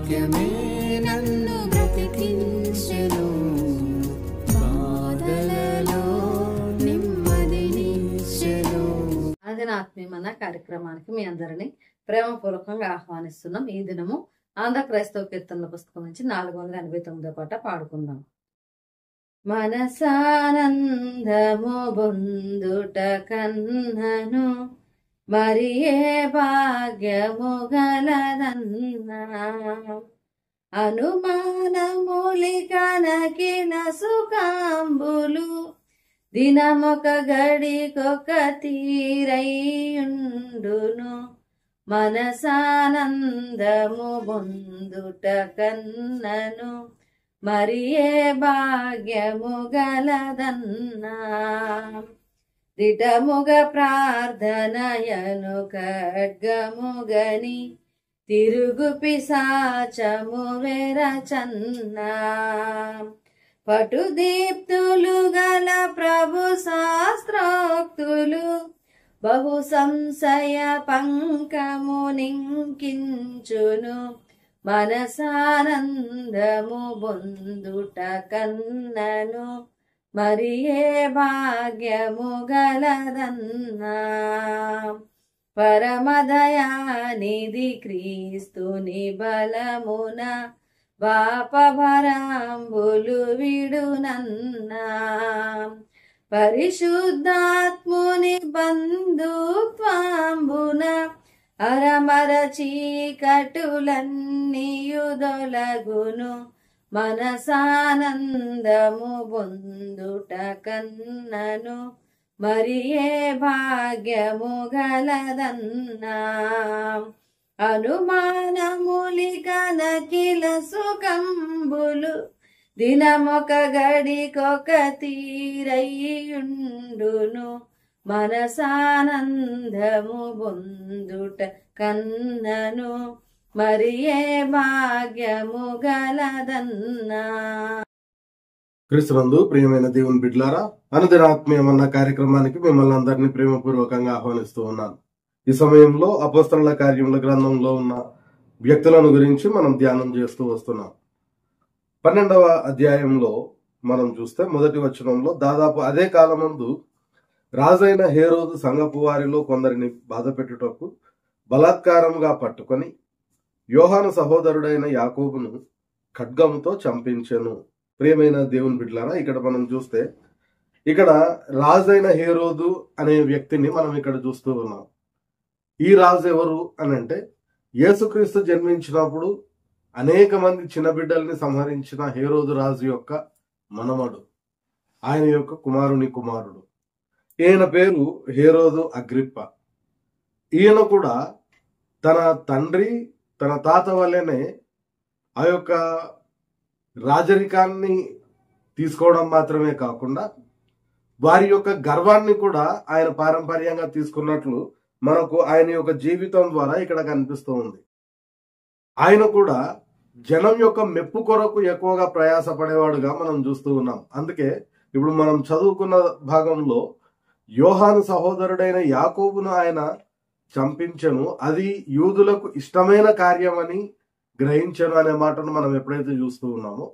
వాక్యమే నన్ను బ్రతికించెను, బాధలలో నెమ్మదినిచ్చెను. ఆదిన ఆత్మీయమైన కార్యక్రమానికి మీ అందరినీ ప్రేమపూర్వకంగా ఆహ్వానిస్తున్నాం. ఈ దినము ఆంధ్ర క్రైస్తవ కీర్తనల పుస్తకం నుంచి 489వ పాట పాడుకుందాం. మనసానందము బొందుట కన్నను మరి ఏ భాగ్యము గలదన్నా, అనుమానములికనకిన సుఖాంబులు దినమొక గడికొక తీరయుండును. మనసానందము బొందుట కన్నను మరి ఏ భాగ్యము గలదన్నా, దిటముగ ప్రార్థనయను ఖడ్గముగని తిరుగు పిశాచము వెరచన్నా, పటుదీప్తులు గల ప్రభు శాస్త్రోక్తులు బహు సంశయ పంకము నింకించును. మనసానందము బొందుట కన్నను మరి ఏ భాగ్యము గలదన్నా, పరమదయానిధి క్రీస్తుని బలమున పాపభరాంబులు విడునన్నా, పరిశుద్ధాత్ముని బంధుత్వాంబున అరమర చీకటులన్నీయుదొలగును. మనసానందము బొందుట కన్నను మరి ఏ భాగ్యము గలదన్నా, అనుమానములికనకిల సుఖంబులు దినమొక గడికొక తీరయుండును. మనసానందము బొందుట కన్నను మరి ఏ భాగ్యము గలదన్నా. క్రీస్తునందు ప్రియమైన దేవుని బిడ్డలారా, అనుదినాత్మీయమన్న కార్యక్రమానికి మిమ్మల్ని అందరినీ ప్రేమపూర్వకంగా ఆహ్వానిస్తూ ఉన్నాను. ఈ సమయంలో అపోస్తలుల కార్యముల గ్రంథంలో ఉన్న వ్యక్తులను గురించి మనం ధ్యానం చేస్తూ వస్తున్నాం. 12వ అధ్యాయంలో మనం చూస్తే మొదటి వచనంలో, దాదాపు అదే కాలమందు రాజైన హేరోదు సంఘపు వారిలో కొందరిని బాధపెట్టుటకు బలాత్కారంగా పట్టుకొని యోహాను సహోదరుడైన యాకోబును ఖడ్గముతో చంపించెను. ప్రియమైన దేవుని బిడ్డలారా, ఇక్కడ మనం చూస్తే ఇక్కడ రాజైన హేరోదు అనే వ్యక్తిని మనం ఇక్కడ చూస్తూ ఉన్నాం. ఈ రాజు ఎవరు అని అంటే, యేసుక్రీస్తు జన్మించినప్పుడు అనేక మంది చిన్న బిడ్డల్ని సంహరించిన హేరోదు రాజు యొక్క మనమడు, ఆయన యొక్క కుమారుని కుమారుడు. ఈయన పేరు హేరోదు అగ్రిప్ప. ఈయన కూడా తన తండ్రి తన తాత వల్లనే ఆ యొక్క రాజరికాన్ని తీసుకోవడం మాత్రమే కాకుండా వారి యొక్క గర్వాన్ని కూడా ఆయన పారంపర్యంగా తీసుకున్నట్లు మనకు ఆయన యొక్క జీవితం ద్వారా ఇక్కడ కనిపిస్తూ ఉంది. ఆయన కూడా జనం యొక్క మెప్పు కొరకు ఎక్కువగా ప్రయాసపడేవాడుగా మనం చూస్తూ ఉన్నాం. అందుకే ఇప్పుడు మనం చదువుకున్న భాగంలో యోహాను సహోదరుడైన యాకోబును ఆయన చంపించెను, అది యూదులకు ఇష్టమైన కార్యమని గ్రహించెను అనే మాటను మనం ఎప్పుడైతే చూస్తూ ఉన్నామో,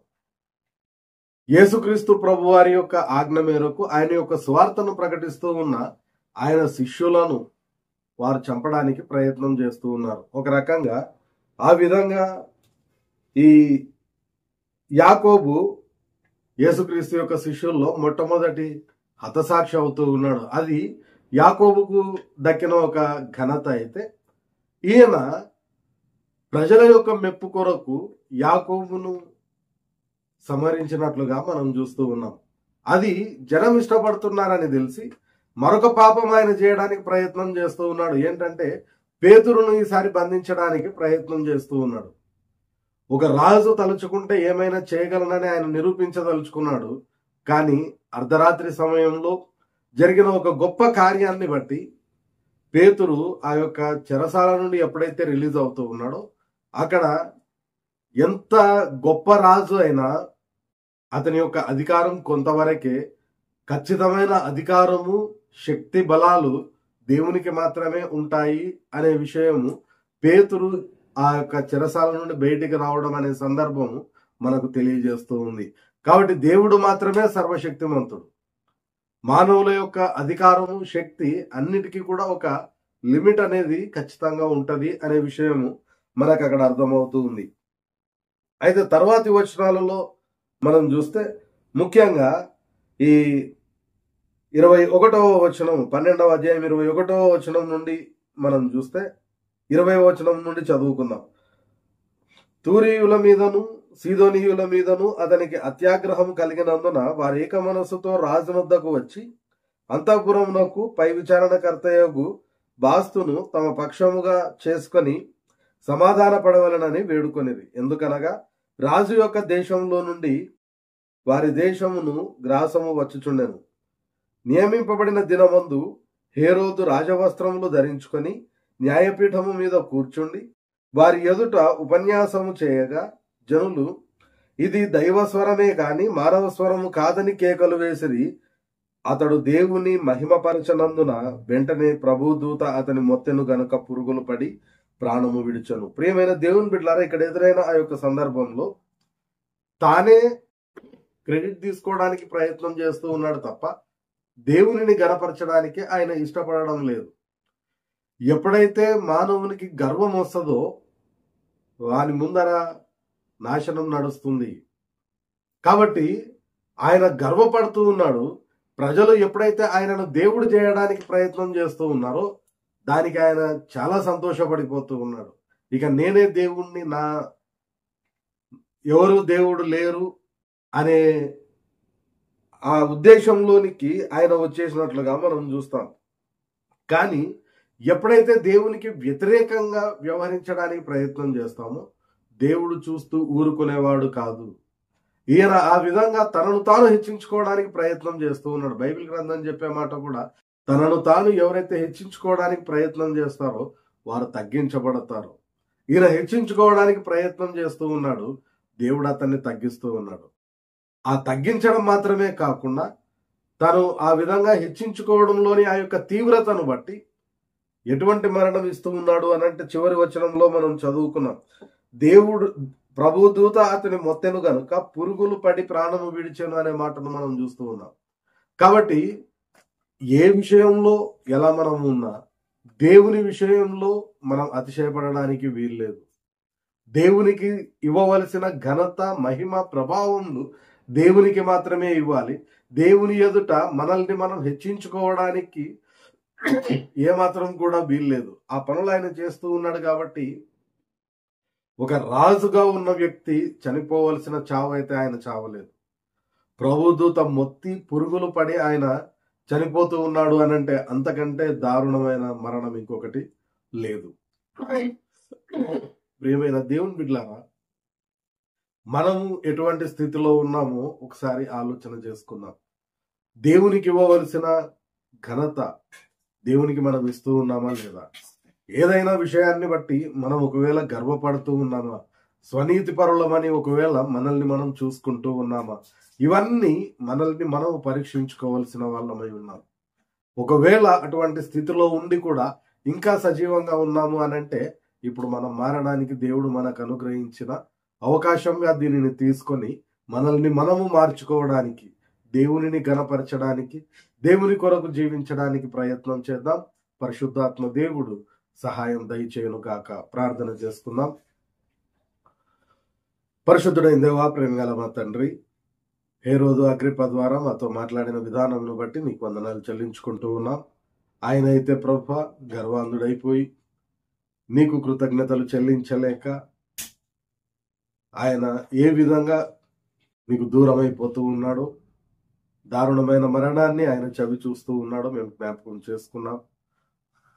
యేసుక్రీస్తు ప్రభు వారి యొక్క ఆజ్ఞ మేరకు ఆయన యొక్క స్వార్థను ప్రకటిస్తూ ఉన్న ఆయన శిష్యులను వారు చంపడానికి ప్రయత్నం చేస్తూ ఉన్నారు. ఒక రకంగా ఆ విధంగా ఈ యాకోబు యేసుక్రీస్తు యొక్క శిష్యుల్లో మొట్టమొదటి హతసాక్షి అవుతూ ఉన్నాడు. అది యాకోబుకు దక్కిన ఒక ఘనత. అయితే ఈయన ప్రజల యొక్క మెప్పు కొరకు యాకోబును సంహరించినట్లుగా మనం చూస్తూ ఉన్నాం. అది జనం ఇష్టపడుతున్నారని తెలిసి మరొక పాపం ఆయన చేయడానికి ప్రయత్నం చేస్తూ ఉన్నాడు. ఏంటంటే, పేతురును ఈసారి బంధించడానికి ప్రయత్నం చేస్తూ ఉన్నాడు. ఒక రాజు తలుచుకుంటే ఏమైనా చేయగలనని ఆయన నిరూపించదలుచుకున్నాడు. కానీ అర్ధరాత్రి సమయంలో జరిగిన ఒక గొప్ప కార్యాన్ని బట్టి పేతురు ఆ యొక్క చెరసాల నుండి ఎప్పుడైతే రిలీజ్ అవుతూ ఉన్నాడో, అక్కడ ఎంత గొప్ప రాజు అయినా అతని యొక్క అధికారం కొంతవరకే, ఖచ్చితమైన అధికారము శక్తి బలాలు దేవునికి మాత్రమే ఉంటాయి అనే విషయము పేతురు ఆ యొక్క చెరసాల నుండి బయటికి రావడం అనే సందర్భం మనకు తెలియజేస్తూ ఉంది. కాబట్టి దేవుడు మాత్రమే సర్వశక్తిమంతుడు. మానవుల యొక్క అధికారము, శక్తి అన్నిటికీ కూడా ఒక లిమిట్ అనేది ఖచ్చితంగా ఉంటది అనే విషయము మనకు అక్కడ అర్థమవుతూ ఉంది. అయితే తర్వాతి వచనాలలో మనం చూస్తే ముఖ్యంగా ఈ 21వ వచనం, 12వ అధ్యాయం 21వ వచనం నుండి మనం చూస్తే 20వ వచనం నుండి చదువుకుందాం. తూరీయుల మీదను సీదోనీయుల మీదను అతనికి అత్యాగ్రహం కలిగినందున వారు ఏక మనస్సుతో రాజునొద్దకు వచ్చి అంతఃపురమునకు పై విచారణకర్తయగు బాస్తును తమ పక్షముగా చేసుకొని సమాధాన పడవలనని వేడుకొనిది. ఎందుకనగా రాజు యొక్క దేశంలో నుండి వారి దేశమును గ్రాసము వచ్చుచుండెను. నియమింపబడిన దినమందు హేరోదు రాజవస్త్రములు ధరించుకొని న్యాయపీఠము మీద కూర్చుండి వారి ఎదుట ఉపన్యాసము చేయగా జనులు ఇది దైవస్వరమే కాని మానవ స్వరము కాదని కేకలు వేసిరి. అతడు దేవుని మహిమపరచనందున వెంటనే ప్రభుదూత అతని మొత్తెను గనుక పురుగులు పడి ప్రాణము విడిచెను. ప్రియమైన దేవుని బిడ్డలారా, ఇక్కడ ఎదురైన ఆ యొక్క సందర్భంలో తానే క్రెడిట్ తీసుకోవడానికి ప్రయత్నం చేస్తూ ఉన్నాడు తప్ప దేవునిని గణపరచడానికి ఆయన ఇష్టపడడం లేదు. ఎప్పుడైతే మానవునికి గర్వం వస్తుందో వాని ముందర నాశనం నడుస్తుంది. కాబట్టి ఆయన గర్వపడుతూ ఉన్నాడు. ప్రజలు ఎప్పుడైతే ఆయనను దేవుడు చేయడానికి ప్రయత్నం చేస్తూ ఉన్నారో దానికి ఆయన చాలా సంతోషపడిపోతూ ఉన్నాడు. ఇక నేనే దేవుణ్ణి, నా ఎవరు దేవుడు లేరు అనే ఆ ఉద్దేశంలోనికి ఆయన వచ్చేసినట్లుగా మనం చూస్తాం. కానీ ఎప్పుడైతే దేవునికి వ్యతిరేకంగా వ్యవహరించడానికి ప్రయత్నం చేస్తామో దేవుడు చూస్తూ ఊరుకునేవాడు కాదు. ఈయన ఆ విధంగా తనను తాను హెచ్చించుకోవడానికి ప్రయత్నం చేస్తూ ఉన్నాడు. బైబిల్ గ్రంథం చెప్పే మాట కూడా తనను తాను ఎవరైతే హెచ్చించుకోవడానికి ప్రయత్నం చేస్తారో వారు తగ్గించబడతారు. ఈయన హెచ్చించుకోవడానికి ప్రయత్నం చేస్తూ ఉన్నాడు, దేవుడు అతన్ని తగ్గిస్తూ ఉన్నాడు. ఆ తగ్గించడం మాత్రమే కాకుండా తను ఆ విధంగా హెచ్చించుకోవడంలోని ఆ యొక్క తీవ్రతను బట్టి ఎటువంటి మరణం ఇస్తూ ఉన్నాడు అనంటే చివరి వచనంలో మనం చదువుకున్నాం. దేవుడు ప్రభుదూత అతని మొత్తెను గనుక పురుగులు పడి ప్రాణము విడిచెను అనే మాటను మనం చూస్తూ ఉన్నాం. కాబట్టి ఏ విషయంలో ఎలా మనం ఉన్నా దేవుని విషయంలో మనం అతిశయపడడానికి వీల్లేదు. దేవునికి ఇవ్వవలసిన ఘనత, మహిమ, ప్రభావములు దేవునికి మాత్రమే ఇవ్వాలి. దేవుని ఎదుట మనల్ని మనం హెచ్చించుకోవడానికి ఏమాత్రం కూడా వీల్లేదు. ఆ పనులు ఆయన చేస్తూ ఉన్నాడు. కాబట్టి ఒక రాజుగా ఉన్న వ్యక్తి చనిపోవలసిన చావు అయితే ఆయన చావలేదు. ప్రభుదూత మొత్తి పురుగులు పడి ఆయన చనిపోతూ ఉన్నాడు అనంటే అంతకంటే దారుణమైన మరణం ఇంకొకటి లేదు. ప్రియమైన దేవుని బిడ్డలారా, మనము ఎటువంటి స్థితిలో ఉన్నామో ఒకసారి ఆలోచన చేసుకుందాం. దేవునికి ఇవ్వవలసిన ఘనత దేవునికి మనం ఇస్తూ ఉన్నామా లేదా? ఏదైనా విషయాన్ని బట్టి మనం ఒకవేళ గర్వపడుతూ ఉన్నామా? స్వనీతి పరులమని ఒకవేళ మనల్ని మనం చూసుకుంటూ ఉన్నామా? ఇవన్నీ మనల్ని మనం పరీక్షించుకోవాల్సిన వాళ్ళమై ఉన్నాం. ఒకవేళ అటువంటి స్థితిలో ఉండి కూడా ఇంకా సజీవంగా ఉన్నాము అనంటే ఇప్పుడు మనం మారడానికి దేవుడు మనకు అనుగ్రహించిన అవకాశంగా దీనిని తీసుకొని మనల్ని మనము మార్చుకోవడానికి, దేవునిని గణపరచడానికి, దేవుని కొరకు జీవించడానికి ప్రయత్నం చేద్దాం. పరిశుద్ధాత్మ దేవుడు సహాయం దయచేయును గాక. ప్రార్థన చేసుకుందాం. పరిశుద్ధుడైన దేవా, ప్రేమగల మా తండ్రి, హేరోదు అగ్రిప్ప ద్వారా మాతో మాట్లాడిన విధానంను బట్టి నీకు వందనాలు చెల్లించుకుంటూ ఉన్నాం. ఆయన అయితే ప్రభువా గర్వాంధుడైపోయి నీకు కృతజ్ఞతలు చెల్లించలేక ఆయన ఏ విధంగా నీకు దూరం అయిపోతూ ఉన్నాడో, దారుణమైన మరణాన్ని ఆయన చవి చూస్తూ ఉన్నాడో మేము జ్ఞాపకం చేసుకున్నాం.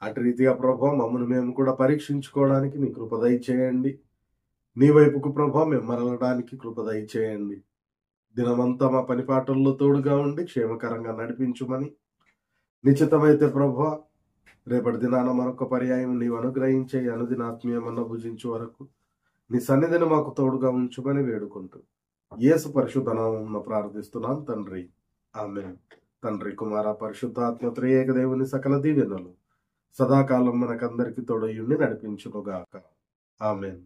అటు రీతిగా ప్రభా మమ్మల్ని మేము కూడా పరీక్షించుకోవడానికి నీ కృప దయచేయండి. నీ వైపుకు ప్రభా మేము మరలడానికి కృప దయచేయండి. దినమంతా మా పనిపాటల్లో తోడుగా ఉండి క్షేమకరంగా నడిపించుమని, నిశ్చితమైతే ప్రభా రేపటి దినాన మరొక పర్యాయం నీవు అనుగ్రహించే అనుదినాత్మీయమన్న భుజించు వరకు నీ సన్నిధిని మాకు తోడుగా ఉంచుమని వేడుకుంటూ యేసు పరిశుద్ధ నామమున ప్రార్థిస్తున్నాం తండ్రి, ఆమేన్. తండ్రి, కుమార, పరిశుద్ధాత్మ త్రియేక దేవుని సకల దీవెనలు సదాకాలం మనకందరికి తోడయుండి నడిపించునుగాక. ఆమేన్.